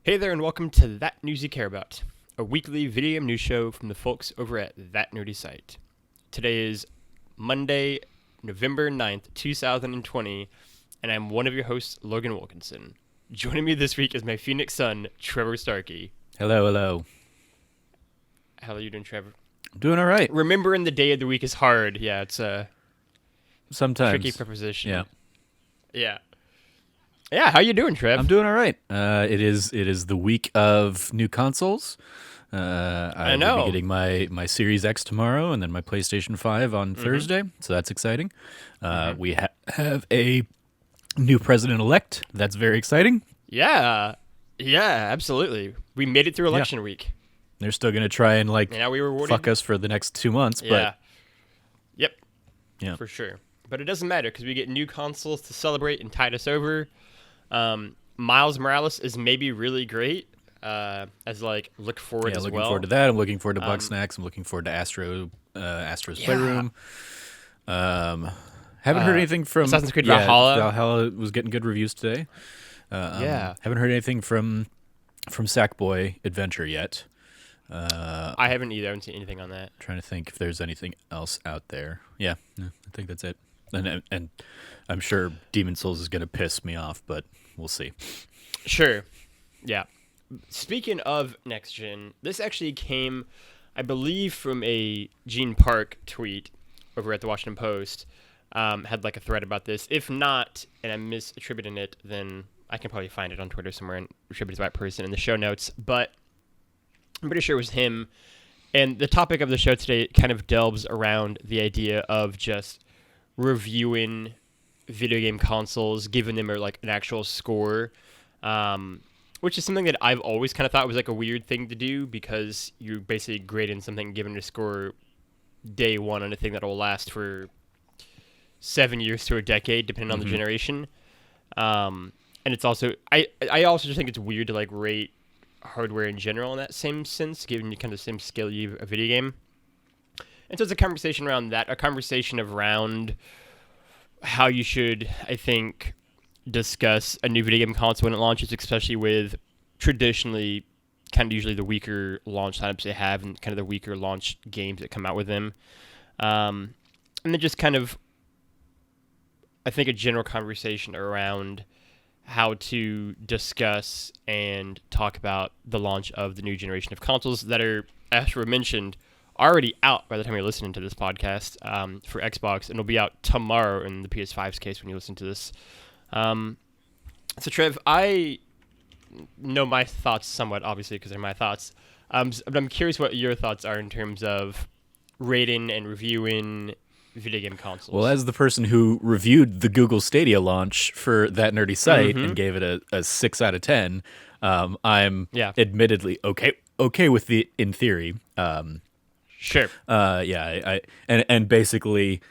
Hey there, and welcome to That News You Care About, a weekly video game news show from the folks over at That Nerdy Site. Today is Monday, November 9th, 2020, and I'm one of your hosts, Logan Wilkinson. Joining me this week is my Phoenix son, Trevor Starkey. Hello, hello. How are you doing, Trevor? I'm doing all right. Remembering the day of the week is hard. Yeah, it's a Sometimes. tricky preposition. Yeah. Yeah, how you doing, Trev? I'm doing all right. It is the week of new consoles. I know. will be getting my Series X tomorrow, and then my PlayStation 5 on Thursday. So that's exciting. We have a new president-elect. That's very exciting. Yeah, absolutely. We made it through election week. They're still going to try and Now we rewarded. fuck us for the next 2 months, Yeah. but Yep. yeah. For sure. But it doesn't matter because we get new consoles to celebrate and tide us over. Miles Morales is maybe really great. Look forward Yeah, as looking well. forward to that. I'm looking forward to Bugsnax. I'm looking forward to Astro's Playroom. Haven't heard anything from Assassin's Creed Valhalla. Valhalla was getting good reviews today. Haven't heard anything from Sackboy Adventure yet. I haven't either. I haven't seen anything on that. Trying to think if there's anything else out there. Yeah, I think that's it. And I'm sure Demon Souls is going to piss me off, but we'll see. Sure. Yeah. Speaking of next gen, this actually came, I believe, from a Gene Park tweet over at the Washington Post. Had like a thread about this. If not, and I'm misattributing it, then I can probably find it on Twitter somewhere and attribute it to the right person in the show notes. But I'm pretty sure it was him. And the topic of the show today kind of delves around the idea of just reviewing video game consoles, giving them an actual score, which is something that I've always kind of thought was like a weird thing to do because you're basically grading something, giving it a score day one on a thing that will last for 7 years to a decade, depending on the generation. And it's also, I also just think it's weird to rate hardware in general in that same sense, given you kind of the same scale you have a video game. And so it's a conversation around that, a conversation around how you should, I think, discuss a new video game console when it launches, especially with traditionally kind of usually the weaker launch lineups they have and kind of the weaker launch games that come out with them. And then just kind of, I think, a general conversation around how to discuss and talk about the launch of the new generation of consoles that are, as we mentioned, already out by the time you're listening to this podcast for Xbox, and it'll be out tomorrow in the PS5's case when you listen to this. So, Trev, I know my thoughts somewhat, obviously, because they're my thoughts. But I'm curious what your thoughts are in terms of rating and reviewing video game consoles. Well, as the person who reviewed the Google Stadia launch for That Nerdy Site and gave it a 6 out of 10, I'm admittedly okay with the in theory. Sure. And basically,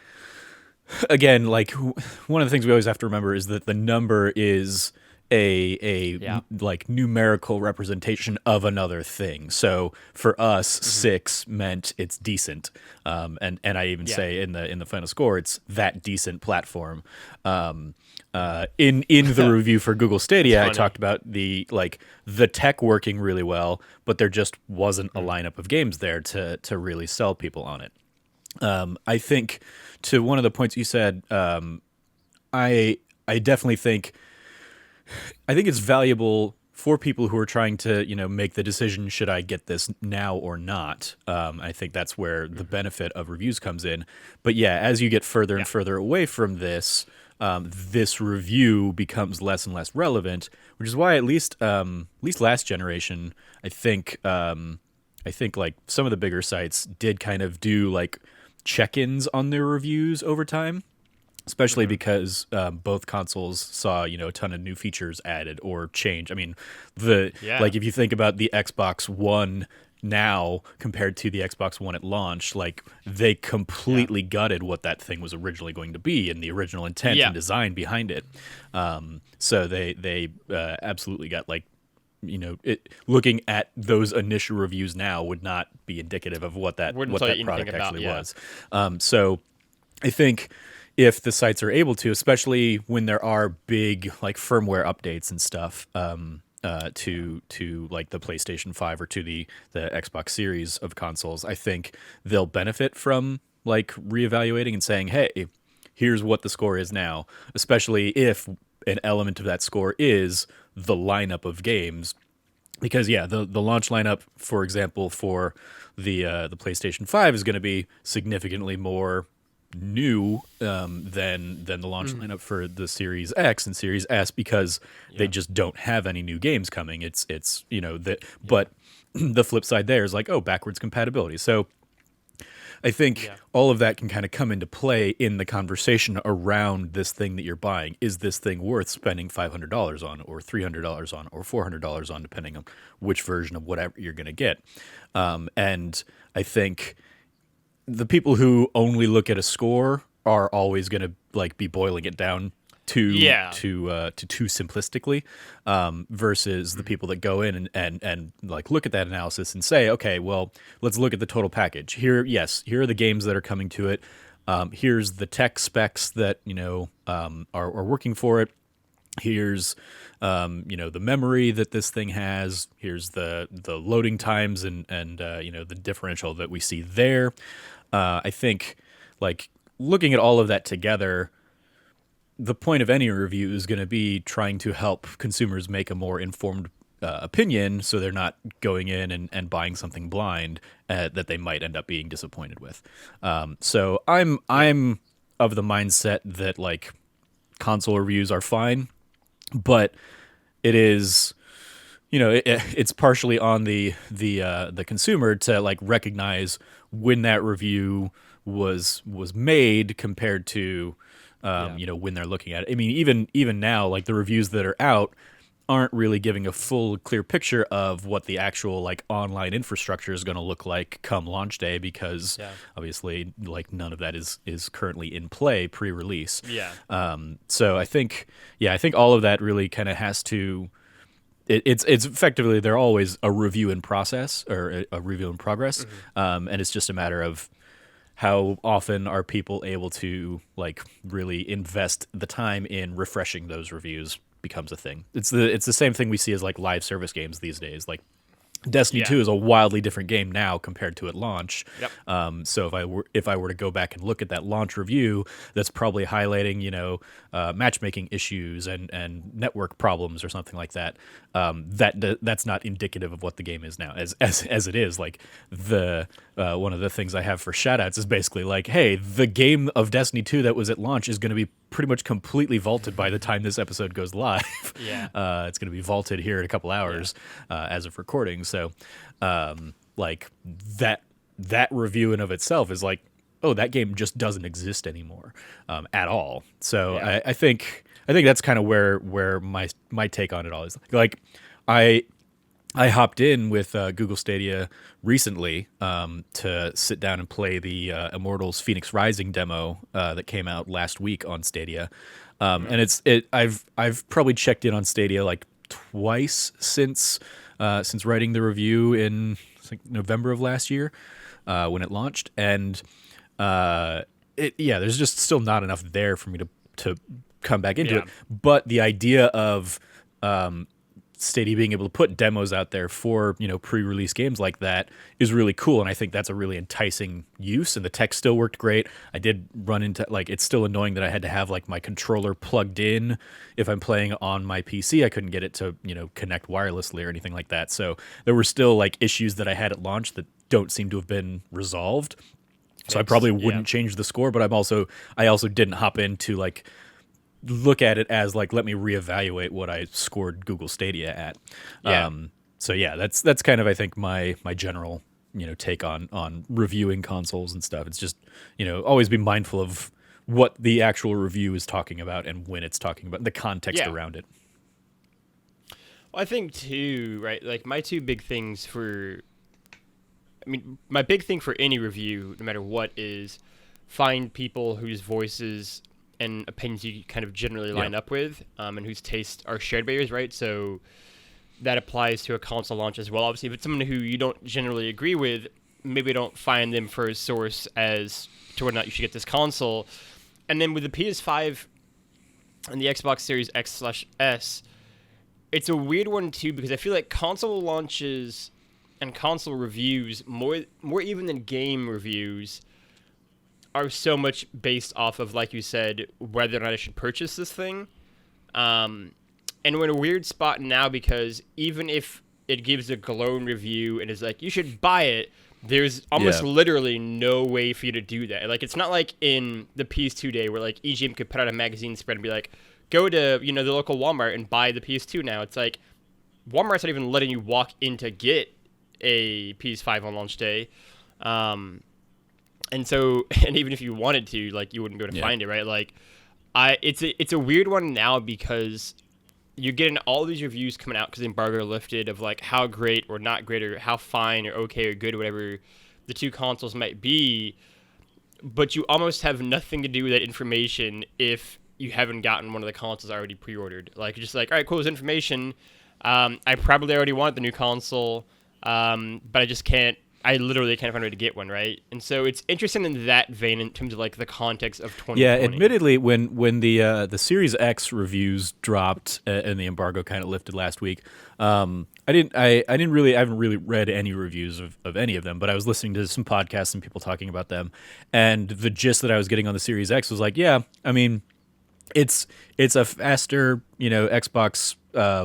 again, one of the things we always have to remember is that the number is a numerical representation of another thing. So for us, 6 meant it's decent, and I even say in the final score it's that decent platform. In the review for Google Stadia, I talked about the tech working really well, but there just wasn't a lineup of games there to really sell people on it. I think to one of the points you said, I definitely think it's valuable for people who are trying to, make the decision, should I get this now or not? I think that's where the benefit of reviews comes in. But yeah, as you get further and further away from this, this review becomes less and less relevant, which is why at least last generation, I think some of the bigger sites did kind of do check-ins on their reviews over time. Especially because both consoles saw, a ton of new features added or change. I mean, if you think about the Xbox One now compared to the Xbox One at launch, they completely gutted what that thing was originally going to be and the original intent and design behind it. So they absolutely got looking at those initial reviews now would not be indicative of what that product actually was. So I think if the sites are able to, especially when there are big firmware updates and stuff, to like the PlayStation 5 or to the Xbox Series of consoles, I think they'll benefit from like reevaluating and saying, hey, here's what the score is now, especially if an element of that score is the lineup of games. Because the launch lineup, for example, for the PlayStation 5 is going to be significantly more new than the launch lineup for the Series X and Series S, because they just don't have any new games coming. It's that, but the flip side there is like, oh, backwards compatibility. So I think all of that can kind of come into play in the conversation around this thing that you're buying. Is this thing worth spending $500 on, or $300 on, or $400 on, depending on which version of whatever you're going to get? And I think the people who only look at a score are always going to like be boiling it down too simplistically, versus the people that go in and like look at that analysis and say, okay, well, let's look at the total package. Here are the games that are coming to it. Here's the tech specs that are working for it. Here's the memory that this thing has. Here's the loading times and the differential that we see there. I think like looking at all of that together, the point of any review is going to be trying to help consumers make a more informed opinion, so they're not going in and buying something blind that they might end up being disappointed with. So I'm of the mindset that like console reviews are fine, but it is, it's partially on the consumer to like recognize when that review was made compared to when they're looking at it. I mean, even now, like the reviews that are out aren't really giving a full clear picture of what the actual like online infrastructure is going to look like come launch day, because obviously like none of that is currently in play pre-release. So I think all of that really kind of has to, it's effectively, they're always a review in process or a review in progress. And it's just a matter of how often are people able to like really invest the time in refreshing those reviews becomes a thing. It's the same thing we see as like live service games these days. Like Destiny 2 is a wildly different game now compared to at launch. So if I were to go back and look at that launch review, that's probably highlighting matchmaking issues and network problems or something like that. That's not indicative of what the game is now. As it is, like the one of the things I have for shoutouts is basically like, hey, the game of Destiny 2 that was at launch is going to be pretty much completely vaulted by the time this episode goes live. It's going to be vaulted here in a couple hours as of recording. So, like that review in of itself is like, oh, that game just doesn't exist anymore at all. So I think that's kind of where my take on it all is. Like I hopped in with Google Stadia recently to sit down and play the Immortals Phoenix Rising demo that came out last week on Stadia, and I've probably checked in on Stadia like twice since writing the review in November of last year when it launched, and there's just still not enough there for me to come back into it. But the idea of Stadia being able to put demos out there for pre-release games like that is really cool, and I think that's a really enticing use. And the tech still worked great. I did run into like, it's still annoying that I had to have like my controller plugged in if I'm playing on my PC. I couldn't get it to connect wirelessly or anything like that. So there were still like issues that I had at launch that don't seem to have been resolved. So I probably wouldn't change the score, but I also didn't hop into like look at it as like, let me reevaluate what I scored Google Stadia at. That's kind of, I think, my general take on reviewing consoles and stuff. It's just always be mindful of what the actual review is talking about and when it's talking about, the context around it. Well, I think too, right? Like my big thing for any review, no matter what, is find people whose voices and opinions you kind of generally line up with, and whose tastes are shared by yours, right? So that applies to a console launch as well. Obviously, if it's someone who you don't generally agree with, maybe don't find them for a source as to whether or not you should get this console. And then with the PS5 and the Xbox Series X/S, it's a weird one too because I feel like console launches and console reviews more even than game reviews are so much based off of, like you said, whether or not I should purchase this thing. And we're in a weird spot now because even if it gives a glowing review and is like, you should buy it, there's almost literally no way for you to do that. Like, it's not like in the PS2 day where, like, EGM could put out a magazine spread and be like, go to, the local Walmart and buy the PS2 now. It's like, Walmart's not even letting you walk in to get a PS5 on launch day. And so, and even if you wanted to, like, you wouldn't be able to find it, right? Like, it's a weird one now because you're getting all these reviews coming out because the embargo lifted of like how great or not great or how fine or okay or good or whatever the two consoles might be, but you almost have nothing to do with that information if you haven't gotten one of the consoles already pre-ordered. Like, you're just like, all right, cool, this information. I probably already want the new console, but I literally can't find a way to get one, right? And so it's interesting in that vein in terms of like the context of 2020. Yeah, admittedly, when the Series X reviews dropped and the embargo kind of lifted last week, I haven't really read any reviews of any of them, but I was listening to some podcasts and people talking about them, and the gist that I was getting on the Series X was like, yeah, I mean, it's a faster, Xbox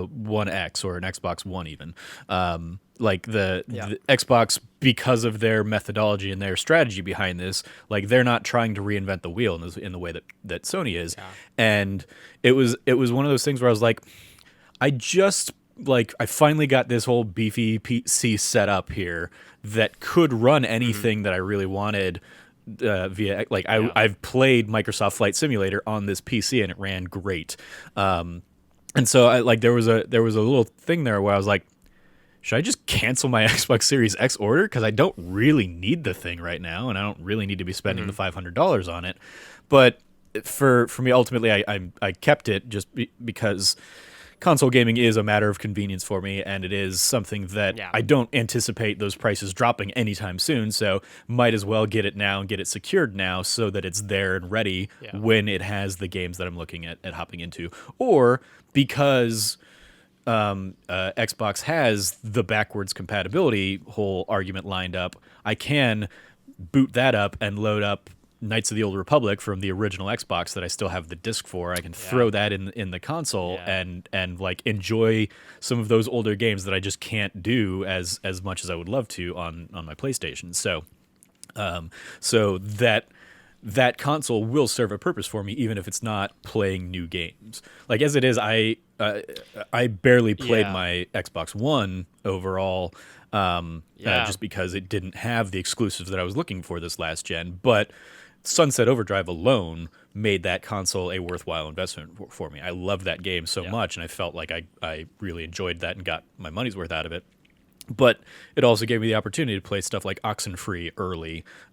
One X or an Xbox One even. Like the Xbox, because of their methodology and their strategy behind this, like they're not trying to reinvent the wheel in the way that Sony is. Yeah. And it was one of those things where I was like, I finally got this whole beefy PC set up here that could run anything that I really wanted. I've played Microsoft Flight Simulator on this PC and it ran great. And so there was a little thing there where I was like, should I just cancel my Xbox Series X order? Because I don't really need the thing right now, and I don't really need to be spending the $500 on it. But for me, ultimately, I kept it just because console gaming is a matter of convenience for me, and it is something that I don't anticipate those prices dropping anytime soon, so might as well get it now and get it secured now so that it's there and ready when it has the games that I'm looking at hopping into. Or because Xbox has the backwards compatibility whole argument lined up, I can boot that up and load up Knights of the Old Republic from the original Xbox that I still have the disc for. I can throw that in the console and like enjoy some of those older games that I just can't do as much as I would love to on my PlayStation. So that console will serve a purpose for me, even if it's not playing new games. Like, as it is, I barely played my Xbox One overall, just because it didn't have the exclusives that I was looking for this last gen. But Sunset Overdrive alone made that console a worthwhile investment for me. I loved that game so much, and I felt like I really enjoyed that and got my money's worth out of it. But it also gave me the opportunity to play stuff like Oxenfree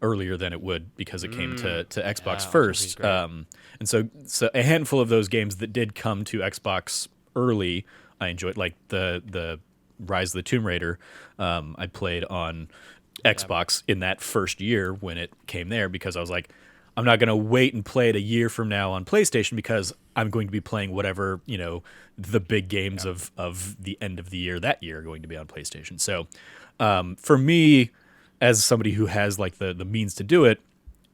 earlier than it would because it came to Xbox first. And so a handful of those games that did come to Xbox early, I enjoyed, like the Rise of the Tomb Raider. I played on Xbox in that first year when it came there because I was like, I'm not going to wait and play it a year from now on PlayStation because I'm going to be playing whatever, the big games of the end of the year that year are going to be on PlayStation. So for me, as somebody who has like the means to do it,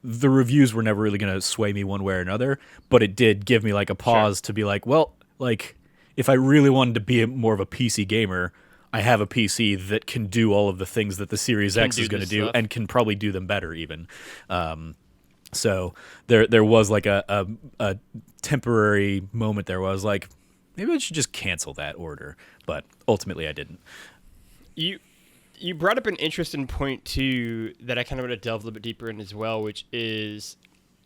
the reviews were never really going to sway me one way or another, but it did give me like a pause to be like, well, like if I really wanted to be more of a PC gamer, I have a PC that can do all of the things that the Series X is going to do and can probably do them better even. So there was like a temporary moment there where I was like, maybe I should just cancel that order. But ultimately I didn't. You brought up an interesting point too that I kind of want to delve a little bit deeper in as well, which is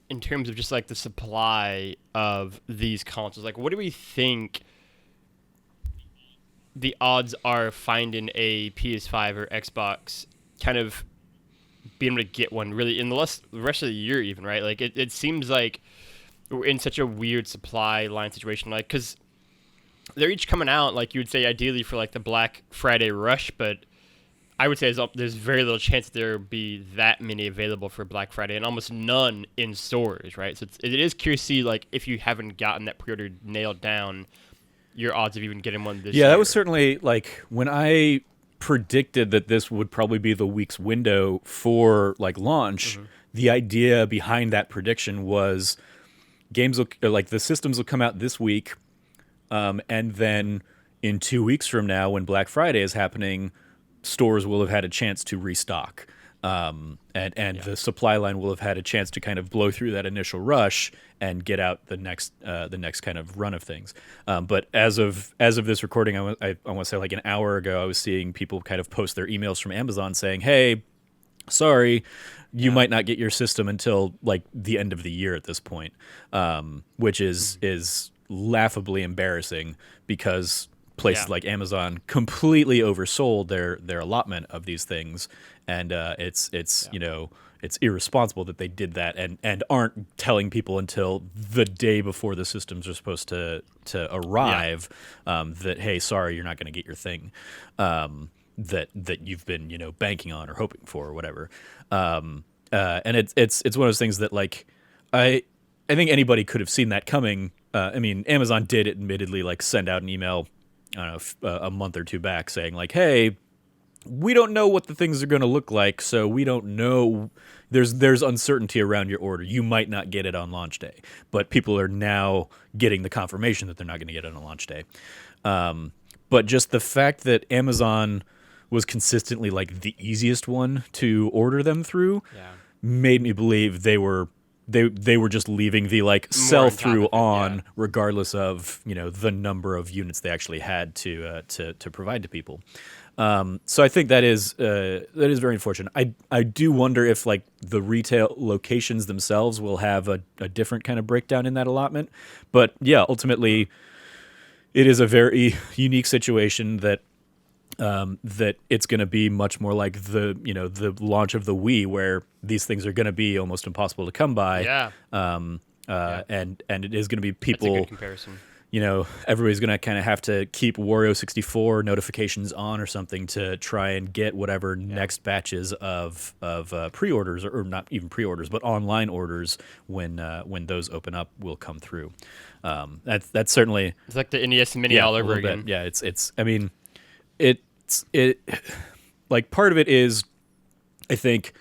in terms of just like the supply of these consoles. Like, what do we think the odds are finding a PS5 or Xbox kind of being able to get one really in the rest of the year even, right? Like, it seems like we're in such a weird supply line situation, like, because they're each coming out, like you would say, ideally for like the Black Friday rush, but I would say there's very little chance that there will be that many available for Black Friday and almost none in stores, right? So it is curious to see, like, if you haven't gotten that pre-order nailed down, your odds of even getting one this Yeah, year. that was certainly like when I predicted that this would probably be the week's window for like launch. The idea behind that prediction was games will, like the systems will come out this week, and then in 2 weeks from now, when Black Friday is happening, stores will have had a chance to restock. And the supply line will have had a chance to kind of blow through that initial rush and get out the next kind of run of things. But as of this recording, I want to say like an hour ago, I was seeing people kind of post their emails from Amazon saying, "Hey, sorry, you might not get your system until like the end of the year at this point," which is laughably embarrassing because places like Amazon completely oversold their allotment of these things, and it's it's irresponsible that they did that and aren't telling people until the day before the systems are supposed to arrive that, hey, sorry, you're not going to get your thing that you've been banking on or hoping for or whatever. And it's one of those things that like I think anybody could have seen that coming. I mean, Amazon did admittedly like send out an email, I don't know, a month or two back saying like, hey, we don't know what the things are going to look like, so we don't know. There's uncertainty around your order. You might not get it on launch day, but people are now getting the confirmation that they're not going to get it on launch day. But just the fact that Amazon was consistently like the easiest one to order them through made me believe they were just leaving the like sell through on regardless of the number of units they actually had to provide to people. So I think that is very unfortunate. I do wonder if like the retail locations themselves will have a different kind of breakdown in that allotment. But yeah, ultimately, it is a very unique situation that it's going to be much more like the launch of the Wii, where these things are going to be almost impossible to come by. And it is going to be people. That's a good comparison. Everybody's going to kind of have to keep Wario 64 notifications on or something to try and get whatever next batches of pre-orders or not even pre-orders, but online orders when those open up will come through. That's certainly, it's like the NES Mini all over again. Bit. Yeah, it's. I mean, it like part of it is, I think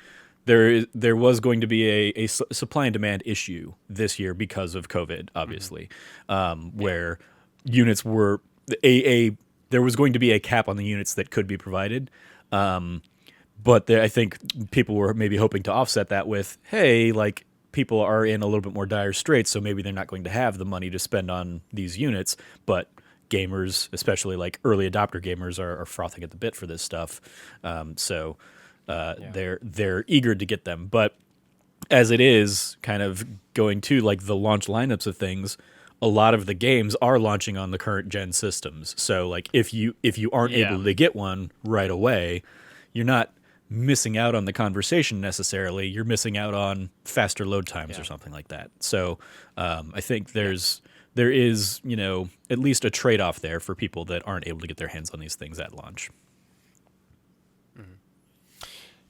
there was going to be a supply and demand issue this year because of COVID, obviously, where units were there was going to be a cap on the units that could be provided, but I think people were maybe hoping to offset that with, hey, like people are in a little bit more dire straits, so maybe they're not going to have the money to spend on these units, but gamers, especially like early adopter gamers, are frothing at the bit for this stuff. So they're eager to get them. But as it is kind of going to like the launch lineups of things, a lot of the games are launching on the current gen systems. So like if you aren't able to get one right away, you're not missing out on the conversation necessarily. You're missing out on faster load times or something like that. So I think there is, at least a trade-off there for people that aren't able to get their hands on these things at launch.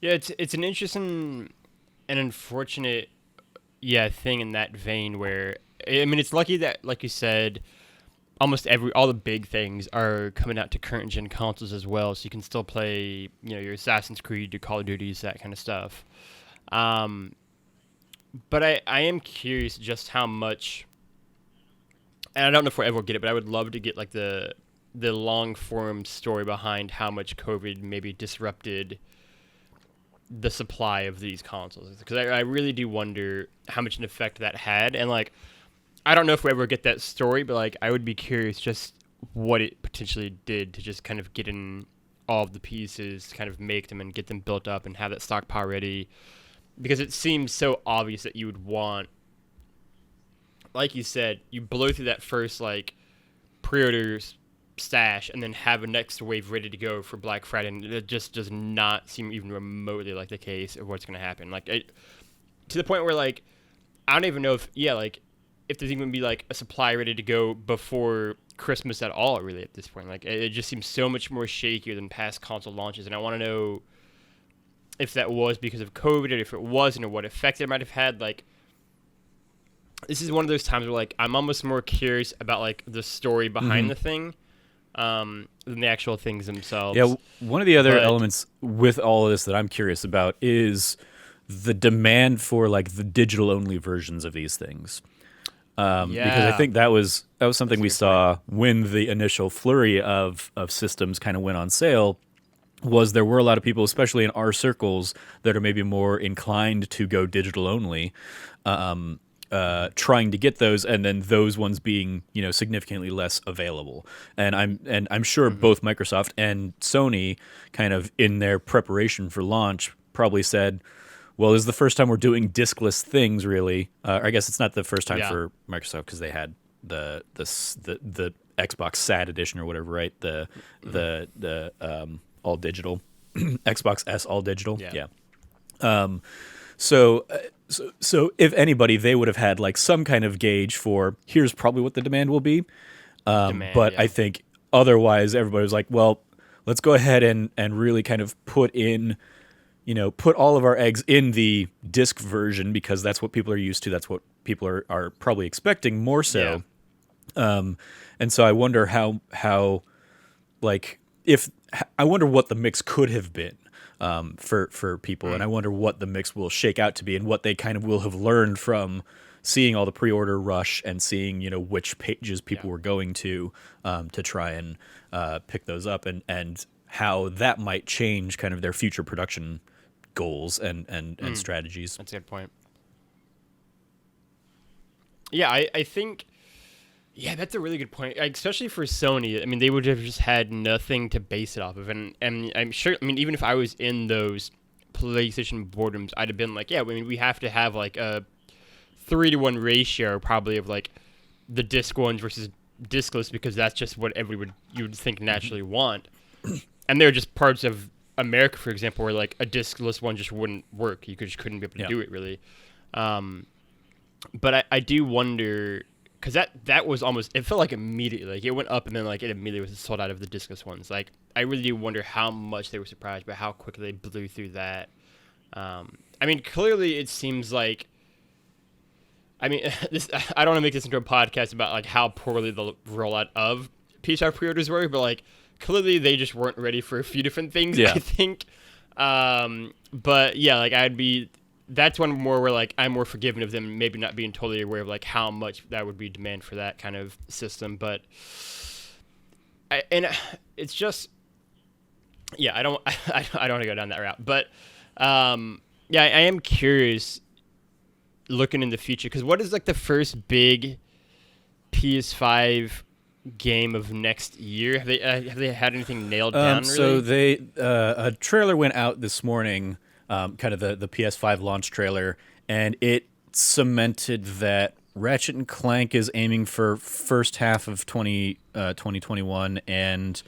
Yeah, it's an interesting and unfortunate thing in that vein where, I mean, it's lucky that, like you said, almost all the big things are coming out to current gen consoles as well, so you can still play, your Assassin's Creed, your Call of Duties, that kind of stuff. But I am curious just how much, and I don't know if we'll ever get it, but I would love to get like the long form story behind how much COVID maybe disrupted the supply of these consoles, because I really do wonder how much an effect that had. And like, I don't know if we ever get that story, but like, I would be curious just what it potentially did to just kind of get in all of the pieces, kind of make them and get them built up and have that stockpile ready, because it seems so obvious that you would want, like you said, you blow through that first like pre-orders stash and then have a next wave ready to go for Black Friday, and it just does not seem even remotely like the case of what's going to happen. Like, to the point where like I don't even know if if there's even be like a supply ready to go before Christmas at all, really, at this point. Like, it just seems so much more shakier than past console launches, and I want to know if that was because of COVID or if it wasn't, or what effect it might have had. Like, this is one of those times where like I'm almost more curious about like the story behind the thing, than the actual things themselves. Yeah, one of the other But elements with all of this that I'm curious about is the demand for like the digital only versions of these things. Because I yeah, think that was something that's a we good saw when the initial flurry of systems kind of went on sale. Was there were a lot of people, especially in our circles, that are maybe more inclined to go digital only, trying to get those, and then those ones being significantly less available. And I'm sure point. both Microsoft and Sony, kind of in their preparation for launch, probably said, well, this is the first time we're doing diskless things, really. I guess it's not the first time Yeah. for Microsoft because they had the Xbox SAT edition or whatever, right? The all digital Xbox S all digital. Yeah. Yeah. So if anybody, they would have had like some kind of gauge for here's probably what the demand will be. Demand. But Yeah. I think otherwise, everybody was like, well, let's go ahead and really kind of put all of our eggs in the disc version because that's what people are used to. That's what people are probably expecting more Yeah. so. And so I wonder how like if I wonder what the mix could have been for people, and I wonder what the mix will shake out to be, and what they kind of will have learned from seeing all the pre-order rush and seeing which pages people Yeah. were going to try and pick those up, and how that might change kind of their future production goals and strategies. That's a good point. Yeah, I think. Yeah, that's a really good point. Like, especially for Sony. I mean, they would have just had nothing to base it off of, and I'm sure. I mean, even if I was in those PlayStation boardrooms, I'd have been like, yeah. I mean, we have to have like a 3-to-1 ratio, probably, of like the disc ones versus discless, because that's just what you would think naturally want. And there are just parts of America, for example, where like a discless one just wouldn't work. You just couldn't be able to do it really. But I do wonder, because that was almost, it felt like immediately, like it went up and then like it immediately was sold out of the discless ones. Like I really do wonder how much they were surprised by how quickly they blew through that. I mean, clearly it seems like, I mean, I don't want to make this into a podcast about like how poorly the rollout of PS5 pre-orders were, but like clearly they just weren't ready for a few different things. Yeah. I think. But yeah, like that's one more where like I'm more forgiving of them maybe not being totally aware of like how much that would be demand for that kind of system. But it's just, yeah, I don't want to go down that route. But yeah, I am curious looking in the future, because what is like the first big PS5 game of next year? Have they had anything nailed down? Really? So a trailer went out this morning, kind of the PS5 launch trailer, and it cemented that Ratchet and Clank is aiming for first half of 2021, and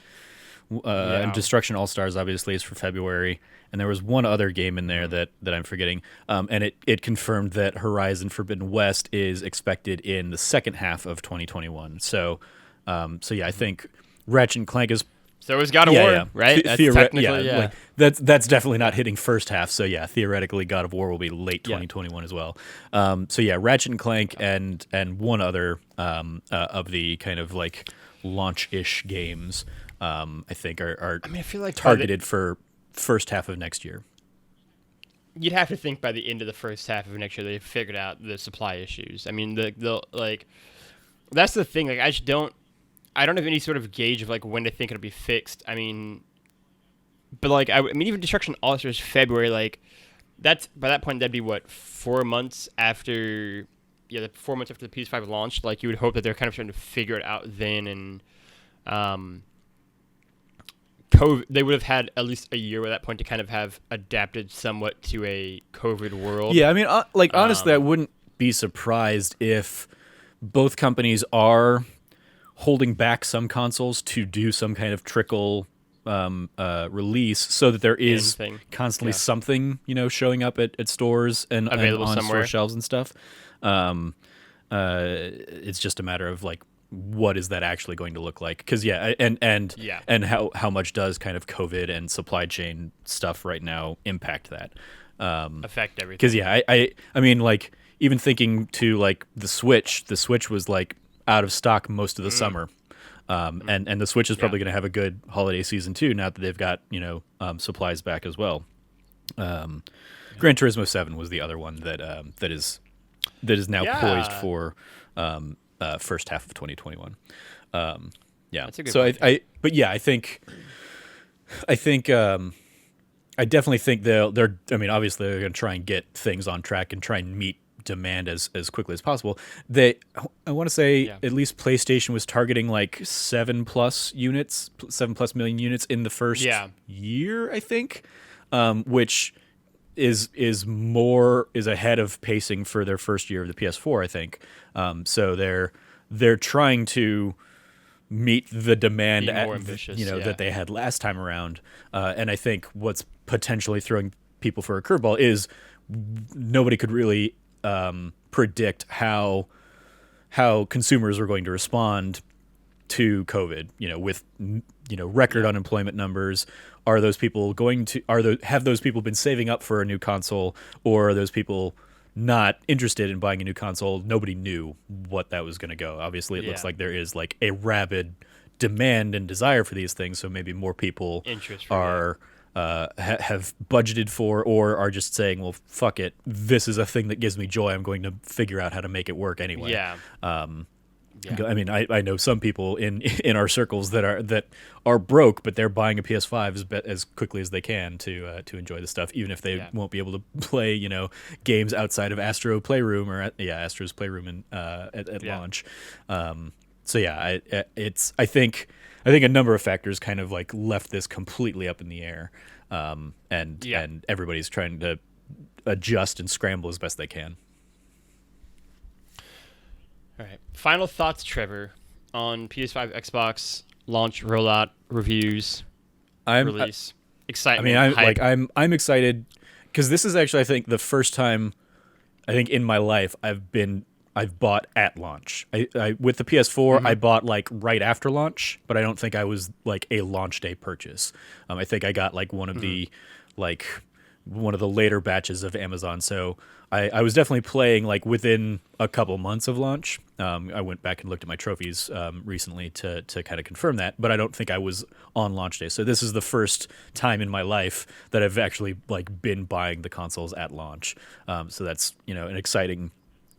Destruction All Stars obviously is for February. And there was one other game in there that I'm forgetting, and it confirmed that Horizon Forbidden West is expected in the second half of 2021. So yeah, I think Ratchet and Clank is. So it's God of War, Yeah. right? That's technically, yeah. Like, that's definitely not hitting first half. So yeah, theoretically, God of War will be late 2021 as well. So yeah, Ratchet and Clank and one other of the kind of like launch-ish games, I think are I mean, I feel like targeted for first half of next year. You'd have to think by the end of the first half of next year they've figured out the supply issues. I mean, the like, that's the thing. Like, I don't have any sort of gauge of like when to think it'll be fixed. I mean, but like, I mean, even Destruction All Stars February, like, that's by that point that'd be what, 4 months after, the 4 months after the PS5 launched. Like, you would hope that they're kind of starting to figure it out then, and COVID, they would have had at least a year at that point to kind of have adapted somewhat to a COVID world. Yeah, I mean, honestly, I wouldn't be surprised if both companies are holding back some consoles to do some kind of trickle release, so that there is constantly something showing up at stores and on store shelves and stuff. It's just a matter of like, what is that actually going to look like? Because and how much does kind of COVID and supply chain stuff right now impact that? Affect everything. Because I mean, like, even thinking to like the Switch was like out of stock most of the summer. And the Switch is probably going to have a good holiday season too, now that they've got, supplies back as well. Gran Turismo 7 was the other one that is now poised for first half of 2021. That's a good So point. I think I definitely think they're. I mean, obviously they're going to try and get things on track and try and meet demand as quickly as possible. I want to say at least PlayStation was targeting like 7+ million units in the first year, I think, which is ahead of pacing for their first year of the PS4, I think. So they're trying to meet the demand that they had last time around, and I think what's potentially throwing people for a curveball is nobody could really predict how consumers are going to respond to COVID. With record unemployment numbers. Are those people have those people been saving up for a new console, or are those people not interested in buying a new console? Nobody knew what that was going to go. Obviously, it looks like there is like a rabid demand and desire for these things, so maybe more people are have budgeted for, or are just saying, well, fuck it, this is a thing that gives me joy, I'm going to figure out how to make it work anyway. I mean, I know some people in our circles that are broke, but they're buying a PS5 as quickly as they can to enjoy the stuff, even if they won't be able to play games outside of Astro's Playroom at launch. I think a number of factors kind of like left this completely up in the air, and everybody's trying to adjust and scramble as best they can. All right. Final thoughts, Trevor, on PS5, Xbox launch, rollout, reviews, release, excitement. I mean, I'm excited because this is actually, I think, the first time I think in my life I've bought at launch. I with the PS4, I bought like right after launch, but I don't think I was like a launch day purchase. I think I got like one of the later batches of Amazon. So I was definitely playing like within a couple months of launch. I went back and looked at my trophies recently to kind of confirm that, but I don't think I was on launch day. So this is the first time in my life that I've actually like been buying the consoles at launch. So that's an exciting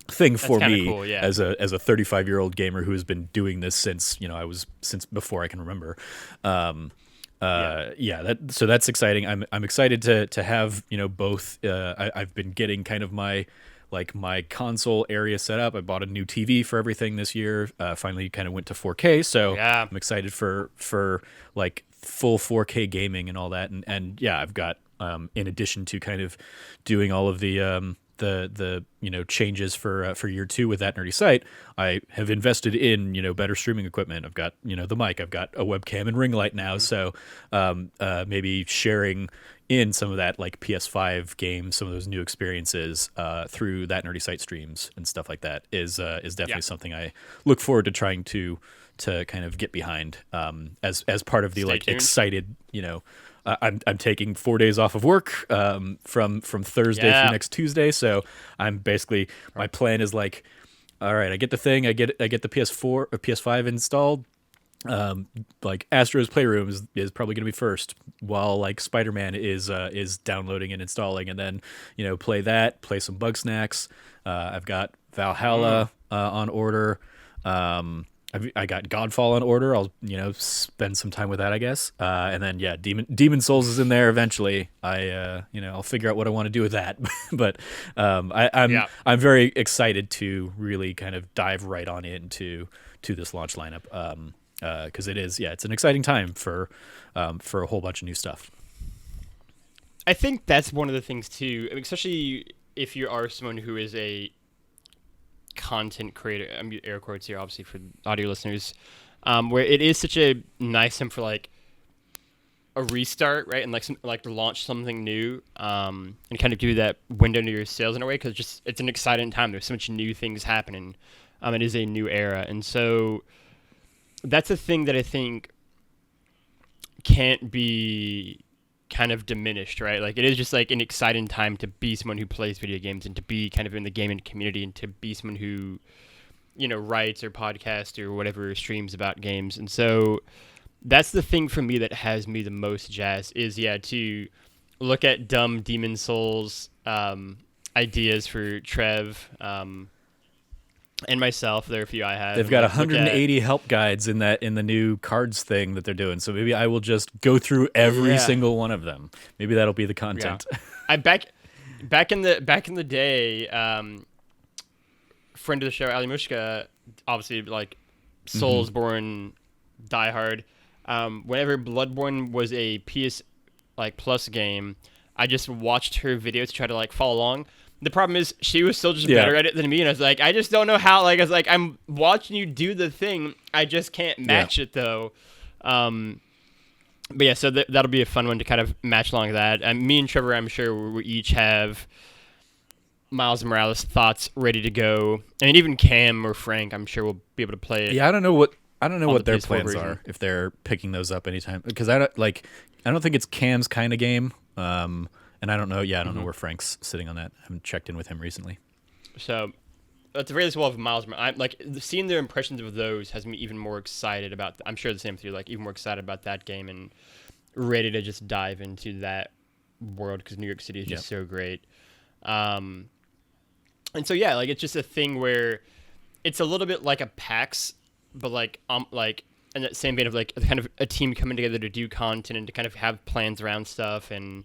thing for me, cool, as a 35-year-old gamer who has been doing this since since before I can remember. So that's exciting. I'm excited to have both. I've been getting kind of my console area set up. I bought a new TV for everything this year. Finally kind of went to 4K, so I'm excited for like full 4K gaming and all that. And I've got in addition to kind of doing all of the changes for year 2 with That Nerdy Site, I have invested in better streaming equipment. I've got the mic, I've got a webcam and ring light now, so maybe sharing in some of that like PS5 games, some of those new experiences through That Nerdy Site streams and stuff like that is definitely something I look forward to trying to kind of get behind as part of the Stay tuned. Excited I'm taking 4 days off of work from Thursday through next Tuesday, so I'm basically my plan is like, all right, I get the thing, I get the PS4 or PS5 installed. Like Astro's Playroom is probably going to be first, while like Spider-Man is downloading and installing, and then play some Bug Snacks. I've got Valhalla on order. I got Godfall on order. I'll spend some time with that, I guess. And then Demon Souls is in there eventually. I'll figure out what I want to do with that. But I'm very excited to really kind of dive right on into this launch lineup, because it's an exciting time for a whole bunch of new stuff. I think that's one of the things too, especially if you are someone who is a content creator, I'm air quotes here obviously for audio listeners, where it is such a nice time for like a restart, right? And like to launch something new, and kind of do that window into your sales in a way, because it's an exciting time. There's so much new things happening. It is a new era, and so that's a thing that I think can't be kind of diminished, right? Like it is just like an exciting time to be someone who plays video games and to be kind of in the gaming community and to be someone who, writes or podcasts or whatever streams about games. And so that's the thing for me that has me the most jazzed is to look at dumb Demon Souls ideas for Trev and myself. There are a few I have. They've got 180 help guides in the new cards thing that they're doing. So maybe I will just go through every single one of them. Maybe that'll be the content. Yeah. I back in the day, friend of the show Ali Mushka, obviously like Soulsborne diehard. Whenever Bloodborne was a PS Plus game, I just watched her videos to try to like follow along. The problem is she was still just better at it than me, and I was like, I just don't know how. Like I was like, I'm watching you do the thing, I just can't match it though. But yeah, so that'll be a fun one to kind of match along that. And me and Trevor, I'm sure we each have Miles Morales thoughts ready to go. I mean, even Cam or Frank, I'm sure we'll be able to play it. Yeah, I don't know what their plans are if they're picking those up anytime, because I don't think it's Cam's kind of game. And I don't know. Yeah, I don't know where Frank's sitting on that. I haven't checked in with him recently. So, at the very least, we'll have Miles. I'm like seeing their impressions of those has me even more excited about. I'm sure the same with you. Like even more excited about that game and ready to just dive into that world because New York City is just so great. And so like it's just a thing where it's a little bit like a PAX, but like in that same vein of like kind of a team coming together to do content and to kind of have plans around stuff and.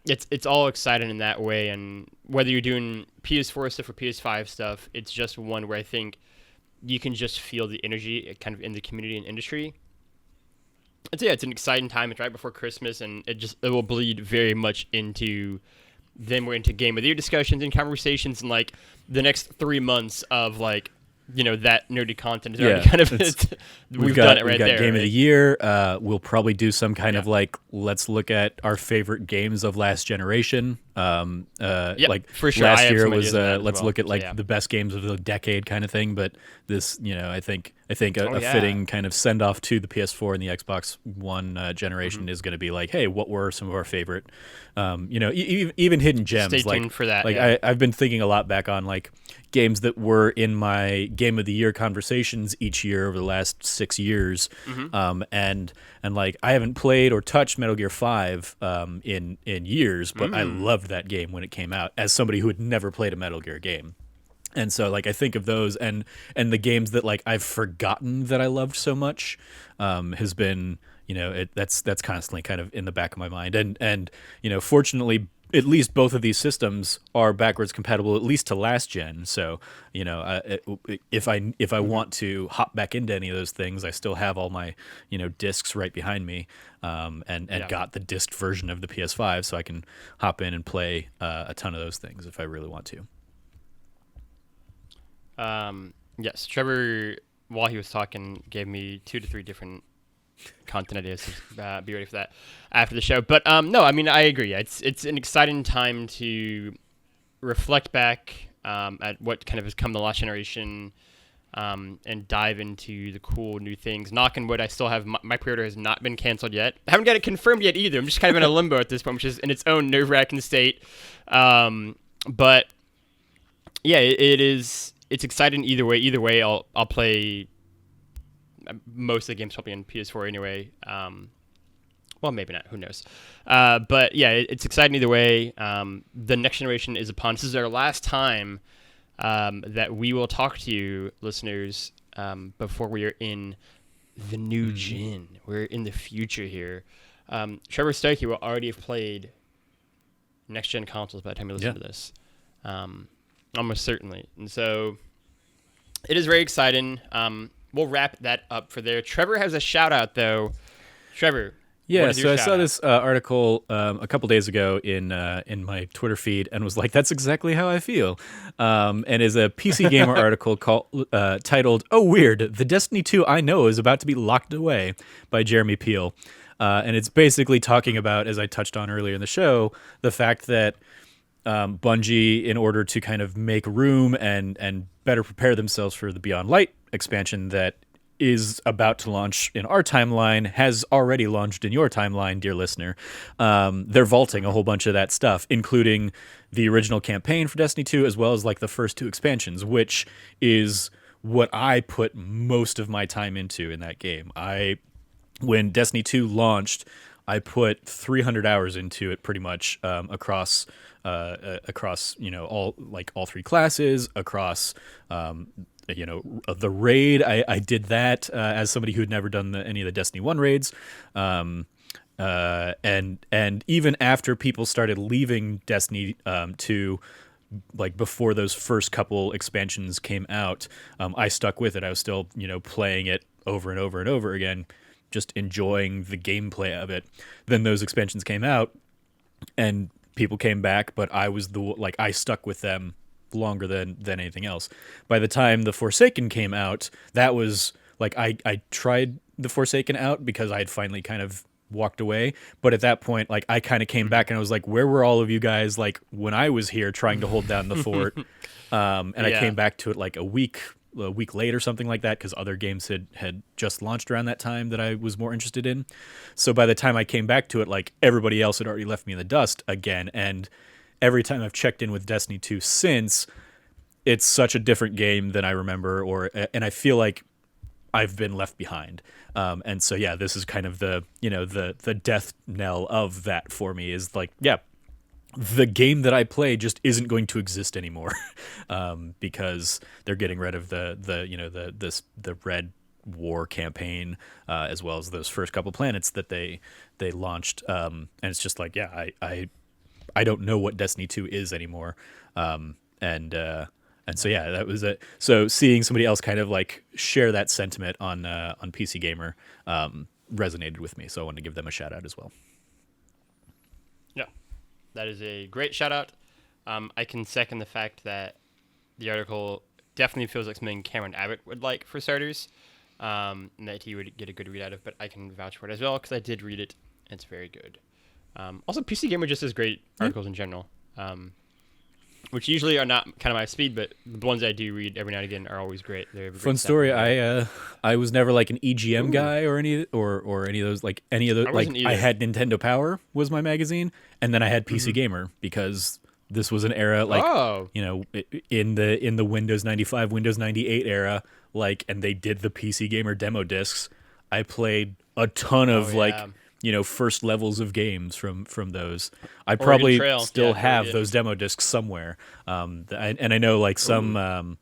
It's all exciting in that way, and whether you're doing PS4 stuff or PS5 stuff, it's just one where I think you can just feel the energy kind of in the community and industry. And so it's an exciting time. It's right before Christmas, and it will bleed very much into then we're into Game of the Year discussions and conversations, and like the next 3 months of like that nerdy content is already kind of we've done it right there. Game of the Year. We'll probably do some kind of like let's look at our favorite games of last generation. Like for sure. Last year was let's look at like the best games of the decade kind of thing. But this, I think a fitting kind of send off to the PS4 and the Xbox One generation is going to be like, hey, what were some of our favorite, even hidden gems. Stay tuned for that. Like I've been thinking a lot back on like games that were in my Game of the Year conversations each year over the last 6 years, and like I haven't played or touched Metal Gear 5 in years, but I loved that game when it came out as somebody who had never played a Metal Gear game. And so like I think of those and the games that like I've forgotten that I loved so much has been that's constantly kind of in the back of my mind, and fortunately at least both of these systems are backwards compatible, at least to last gen. So, if I want to hop back into any of those things, I still have all my, discs right behind me, and got the disc version of the PS5, so I can hop in and play a ton of those things if I really want to. Yes, Trevor, while he was talking, gave me 2 to 3 different content ideas. So, be ready for that after the show. But no, I mean I agree. It's an exciting time to reflect back at what kind of has come the last generation, and dive into the cool new things. Knock on wood, I still have my pre-order has not been canceled yet. I haven't got it confirmed yet either. I'm just kind of in a limbo at this point, which is in its own nerve-wracking state. But yeah, it's exciting either way. Either way, I'll play. Most of the games probably on PS4 anyway. Well, maybe not. Who knows? But yeah, it's exciting either way. The next generation is upon us. This is our last time that we will talk to you, listeners, before we are in the new gen. We're in the future here. Trevor Stokey will already have played next gen consoles by the time you listen to this. Almost certainly. And so it is very exciting. We'll wrap that up for there. Trevor has a shout out though. Trevor. Yeah, so I saw this article a couple days ago in my Twitter feed and was like, that's exactly how I feel. And is a PC Gamer article titled, "Oh Weird, the Destiny 2 I Know is about to be locked away" by Jeremy Peel. And it's basically talking about, as I touched on earlier in the show, the fact that Bungie, in order to kind of make room and better prepare themselves for the Beyond Light expansion that is about to launch in our timeline has already launched in your timeline, dear listener. They're vaulting a whole bunch of that stuff, including the original campaign for Destiny 2, as well as like the first 2 expansions, which is what I put most of my time into in that game. When Destiny 2 launched, I put 300 hours into it pretty much, across all 3 classes, across the raid. I did that as somebody who had never done any of the Destiny 1 raids. And even after people started leaving Destiny 2, like before those first couple expansions came out, I stuck with it. I was still, playing it over and over and over again, just enjoying the gameplay of it. Then those expansions came out and people came back, but I stuck with them longer than anything else. By the time The Forsaken came out, that was like I tried The Forsaken out because I had finally kind of walked away, but at that point, like, I kind of came back and I was like, where were all of you guys like when I was here trying to hold down the fort? I came back to it like a week late or something like that, because other games had just launched around that time that I was more interested in. So by the time I came back to it, like, everybody else had already left me in the dust again. And every time I've checked in with Destiny 2 since, it's such a different game than I remember, and I feel like I've been left behind. And so, yeah, this is kind of the death knell of that for me, is like, yeah, the game that I play just isn't going to exist anymore, because they're getting rid of the Red War campaign, as well as those first couple planets that they launched. And it's just like, yeah, I don't know what Destiny 2 is anymore. And so, yeah, that was it. So seeing somebody else kind of like share that sentiment on PC Gamer resonated with me. So I wanted to give them a shout out as well. Yeah, that is a great shout out. I can second the fact that the article definitely feels like something Cameron Abbott would like, for starters, and that he would get a good read out of. But I can vouch for it as well because I did read it. And it's very good. Also, PC Gamer just has great articles in general. Which usually are not kind of my speed, but the ones I do read every now and again are always great. They're fun story. I was never like an EGM guy or any of those, like any of those. Like, I had Nintendo Power was my magazine, and then I had PC Gamer, because this was an era like in the Windows 95, Windows 98 era, like, and they did the PC Gamer demo discs. I played a ton of first levels of games from those. I probably still have those demo discs somewhere. And I know like some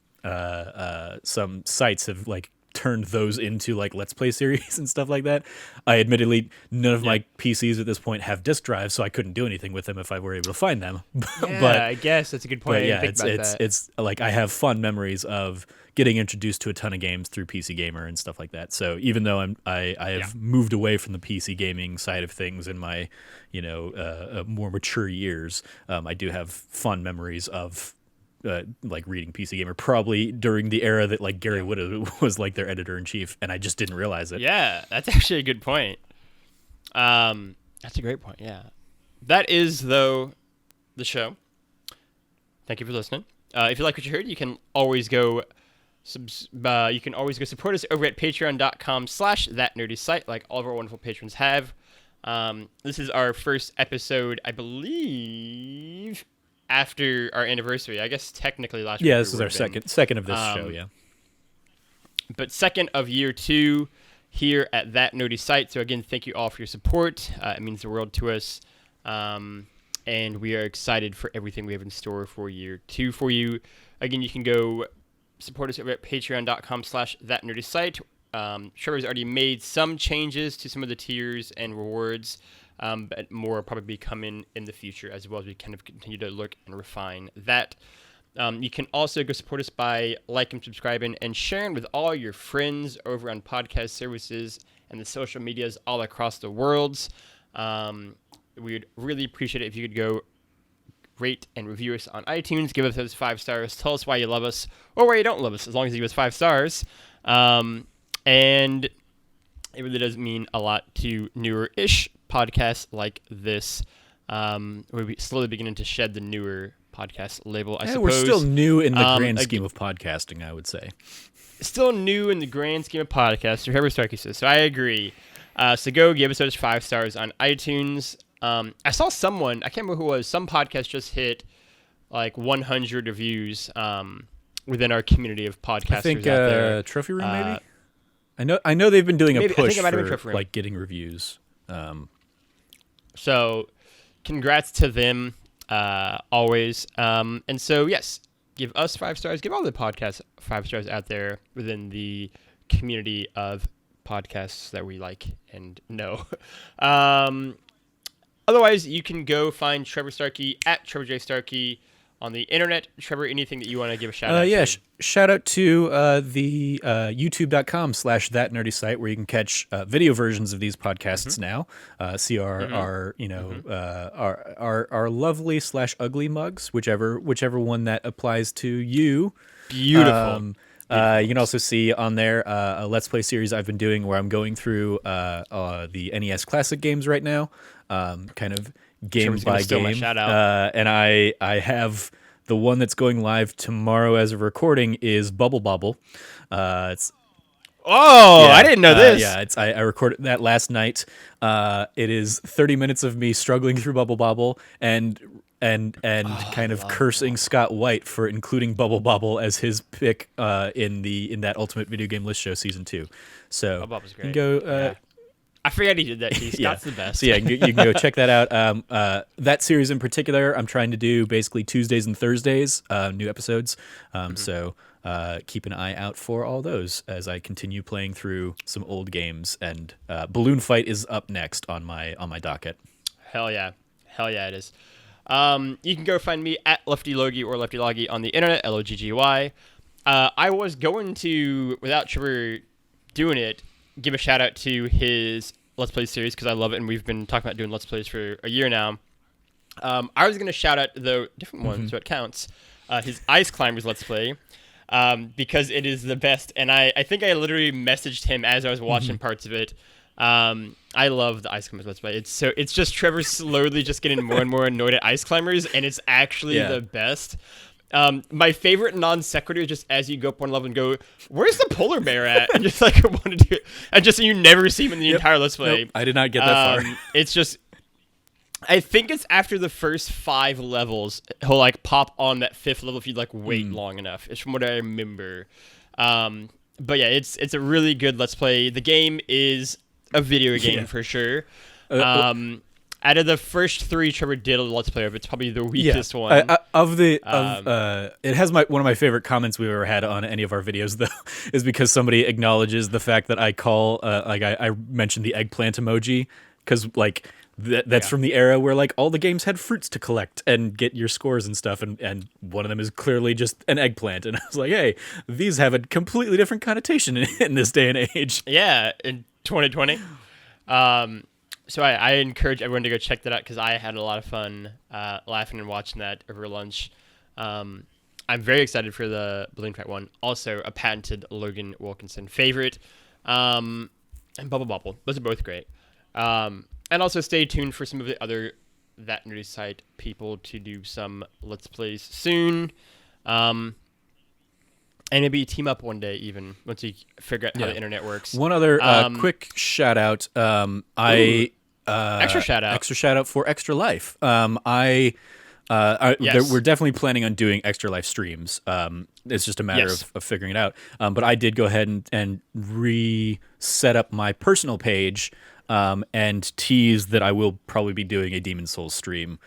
sites have like turned those into like Let's Play series and stuff like that. Admittedly, none of my PCs at this point have disk drives, so I couldn't do anything with them if I were able to find them. But I guess that's a good point. But yeah, it's like I have fond memories of getting introduced to a ton of games through PC Gamer and stuff like that. So even though I have moved away from the PC gaming side of things in my more mature years, I do have fond memories of like reading PC Gamer, probably during the era that like Gary Wood was like their editor-in-chief, and I just didn't realize it. Yeah, that's actually a good point. That's a great point. Yeah, that is though the show. Thank you for listening. If you like what you heard, you can always go support us over at patreon.com/thatnerdysite, like all of our wonderful patrons have. This is our first episode, I believe, after our anniversary. I guess technically last week. Yeah, this is our second of this show, yeah. But second of year 2 here at That Nerdy Site. So again, thank you all for your support. It means the world to us. And we are excited for everything we have in store for year 2 for you. Again, you can go support us over at patreon.com/thatnerdysite. Trevor's already made some changes to some of the tiers and rewards, but more will probably be coming in the future as well, as we kind of continue to look and refine that. You can also go support us by liking, subscribing, and sharing with all your friends over on podcast services and the social medias all across the world. We'd really appreciate it if you could go rate and review us on iTunes. Give us those 5 stars. Tell us why you love us or why you don't love us, as long as you give us 5 stars. And it really does mean a lot to newer-ish podcasts like this. We're slowly beginning to shed the newer podcast label, I suppose. We're still new in the grand scheme of podcasting, I would say. still new in the grand scheme of podcasts. Trevor Starkey says, so I agree. So go give episodes 5 stars on iTunes. I saw someone, I can't remember who it was, some podcast just hit like 100 reviews within our community of podcasters I think out there. Trophy Room maybe. I know they've been doing a push for like getting reviews. So congrats to them always. And so yes, give us 5 stars. Give all the podcasts 5 stars out there within the community of podcasts that we like and know. Otherwise, you can go find Trevor Starkey at Trevor J. Starkey on the internet. Trevor, anything that you want to give a shout out to? Shout out to the youtube.com/thatnerdy site where you can catch video versions of these podcasts now. See our lovely /ugly mugs, whichever one that applies to you. Beautiful. You can also see on there a Let's Play series I've been doing where I'm going through the NES Classic games right now, kind of game by game. And I have the one that's going live tomorrow as of recording is Bubble Bobble. I didn't know this. I recorded that last night. It is 30 minutes of me struggling through Bubble Bobble and kind of cursing Scott White for including Bubble Bobble as his pick in that Ultimate Video Game List Show Season 2. So Bubble Bobble's great. You can go. I forgot he did that. Scott's the best. So yeah, you can go check that out. That series in particular, I'm trying to do basically Tuesdays and Thursdays, new episodes. So keep an eye out for all those as I continue playing through some old games. And Balloon Fight is up next on my docket. Hell yeah, it is. You can go find me at Lefty Logie or Lefty Logie on the internet, LOGGY. I was going to, without Trevor doing it, give a shout out to his Let's Play series because I love it, and we've been talking about doing Let's Plays for a year now. I was going to shout out, though, different one, so it counts, his Ice Climbers Let's Play because it is the best, and I think I literally messaged him as I was watching parts of it. I love the Ice Climbers Let's Play. It's just Trevor slowly just getting more and more annoyed at Ice Climbers, and it's actually the best. My favorite non sequitur, just as you go up one level and go, "Where's the polar bear at?" and just like want to do it, and just so you never see him in the entire Let's Play. Nope, I did not get that far. It's just, I think it's after the first 5 levels, he'll like pop on that 5th level if you like wait long enough. It's from what I remember. But yeah, it's a really good Let's Play. The game is a video game for sure. Out of the first 3 Trevor did a Let's Play of, it's probably the weakest one. It has one of my favorite comments we've ever had on any of our videos, though, is because somebody acknowledges the fact that I call, I mentioned the eggplant emoji, because, like, that's from the era where, like, all the games had fruits to collect and get your scores and stuff, and one of them is clearly just an eggplant. And I was like, hey, these have a completely different connotation in this day and age. Yeah, in 2020. So I encourage everyone to go check that out because I had a lot of fun laughing and watching that over lunch. I'm very excited for the Balloon Fight one. Also, a patented Logan Wilkinson favorite. And Bubble Bobble. Those are both great. And also stay tuned for some of the other That Nerdy Site people to do some Let's Plays soon. And maybe team up one day even once you figure out how the internet works. One other quick shout out. Extra shout out for Extra Life. We're definitely planning on doing Extra Life streams. It's just a matter of figuring it out. But I did go ahead and reset up my personal page and tease that I will probably be doing a Demon's Souls stream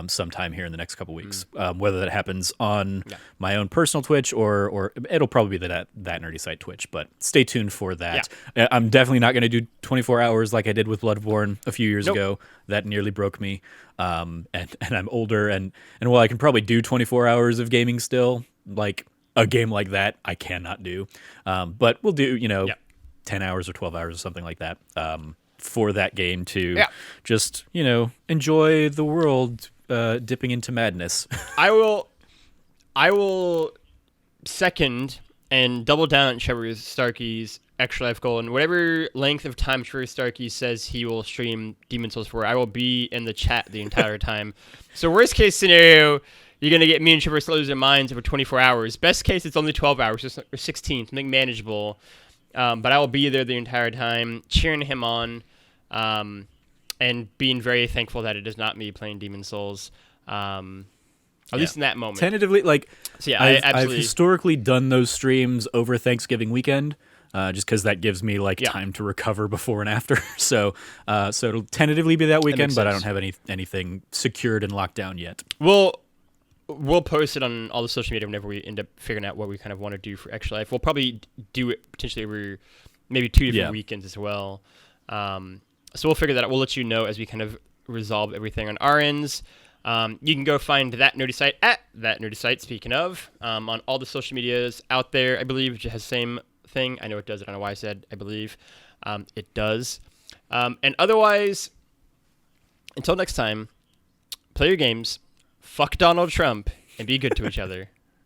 sometime here in the next couple weeks. Whether that happens on my own personal Twitch or it'll probably be that Nerdy Site Twitch, but stay tuned for that. Yeah. I'm definitely not going to do 24 hours like I did with Bloodborne a few years ago. That nearly broke me. And I'm older and while I can probably do 24 hours of gaming still, like a game like that, I cannot do. But we'll do, 10 hours or 12 hours or something like that. For that game to just, enjoy the world dipping into madness. I will second and double down on Trevor Starkey's Extra Life goal, and whatever length of time Trevor Starkey says he will stream Demon's Souls for, I will be in the chat the entire time. So worst case scenario, You're going to get me and Trevor lose our minds over 24 hours. Best case, it's only 12 hours or 16, something manageable. But I will be there the entire time, cheering him on, and being very thankful that it is not me playing Demon Souls. At least in that moment. Tentatively, like, so yeah, I've historically done those streams over Thanksgiving weekend, just because that gives me time to recover before and after. So it'll tentatively be that weekend, but I don't have anything secured and locked down yet. We'll post it on all the social media whenever we end up figuring out what we kind of want to do for Extra Life. We'll probably do it potentially over maybe 2 different weekends as well. So we'll figure that out. We'll let you know as we kind of resolve everything on our ends. You can go find That Nerdy Site at That Nerdy Site, speaking of, on all the social medias out there. I believe it has the same thing. I know it does. I don't know why I said I believe. It does. And otherwise, until next time, play your games, fuck Donald Trump, and be good to each other.